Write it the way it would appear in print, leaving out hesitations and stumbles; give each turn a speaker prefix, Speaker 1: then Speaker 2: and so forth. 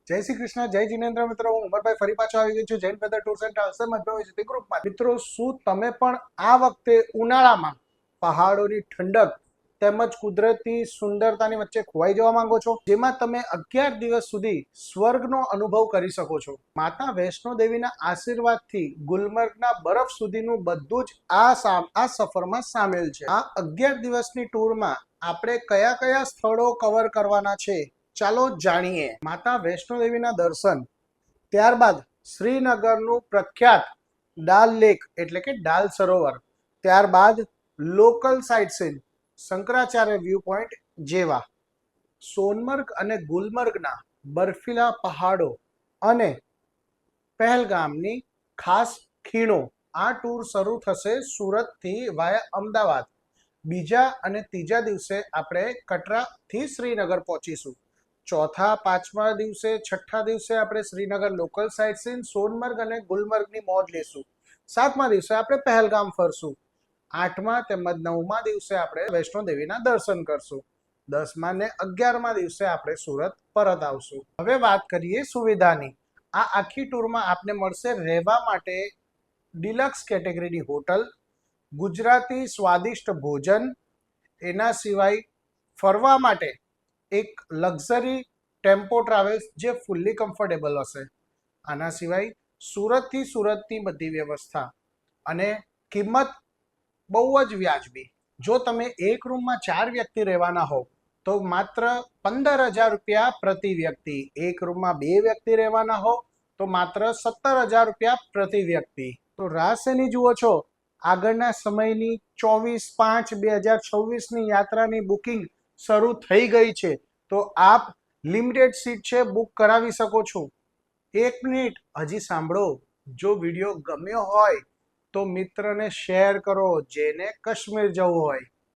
Speaker 1: જય શ્રી કૃષ્ણ, જય જીનેન્દ્ર મિત્રો. હું ઉમરભાઈ ફરી પાછો આવી ગયો છું Jain weather tours and travels મધ્યવર્તી ગ્રુપમાં. મિત્રો, શું તમે પણ આ વખતે ઉનાળામાં પહાડોની ઠંડક તેમજ કુદરતી સુંદરતાની વચ્ચે ખોવાઈ જવા માંગો છો, જેમાં તમે 11 દિવસ સુધી સ્વર્ગનો અનુભવ કરી શકો છો? માતા વૈષ્ણો દેવીના આશીર્વાદથી ગુલમર્ગના બરફ સુધીનું બધું જ આ સફરમાં સામેલ છે. આ 11 દિવસની ટૂરમાં આપણે કયા કયા સ્થળો કવર કરવાના છે, ચાલો જાણીએ. માતા વૈષ્ણો દેવીના દર્શન, ત્યારબાદ શ્રીનગરનું પ્રખ્યાત ડાલ લેક એટલે કે ડાલ સરોવર, ત્યારબાદ local site scene Shankaracharya view point જેવા સોનમર્ગ અને ગુલમર્ગના બર્ફીલા પહાડો અને પહેલગામની ખાસ ખીણો. આ ટૂર શરૂ થશે સુરતથી વાયા અમદાવાદ. બીજા અને ત્રીજા દિવસે આપણે કટરાથી શ્રીનગર પહોંચીશું. ચોથા પાંચમા દિવસે છઠ્ઠા દિવસે આપણે Srinagar local site scene Sonamarg અને ગુલમર્ગની મોજ લેશું. સાતમા દિવસે આપણે પહેલગામ ફરશું. આઠમા તેમજ નવમા દિવસે આપણે વૈષ્ણો દેવીના દર્શન કરશું. 10મા ને 11મા દિવસે આપણે સુરત પરત આવશું. હવે વાત કરીએ સુવિધાની. આ આખી ટૂરમાં આપને મળશે રહેવા માટે ડિલક્સ કેટેગરીની હોટલ, ગુજરાતી સ્વાદિષ્ટ ભોજન, એના સિવાય ફરવા માટે એક લક્ઝરી ટેમ્પો ટ્રાવેલ્સ જે ફૂલ્લી કમ્ફર્ટેબલ હશે. આના સિવાય સુરતની બધી વ્યવસ્થા અને કિંમત બહુ જ વ્યાજબી. જો તમે એક રૂમમાં 4 વ્યક્તિ રહેવાના હો તો માત્ર 15,000 રૂપિયા પ્રતિ વ્યક્તિ. એક રૂમમાં 2 વ્યક્તિ રહેવાના હો તો માત્ર 17,000 રૂપિયા પ્રતિ વ્યક્તિ. તો રાહ શેની જુઓ છો? આગળના સમયની 24/5/2026ની યાત્રાની બુકિંગ શરૂ થઈ ગઈ છે, તો આપ લિમિટેડ સીટ છે, બુક કરાવી શકો છો. 1 મિનિટ હજી સાંભળો. જો વિડીયો ગમ્યો હોય તો મિત્રને શેર કરો જેને કાશ્મીર જવું હોય.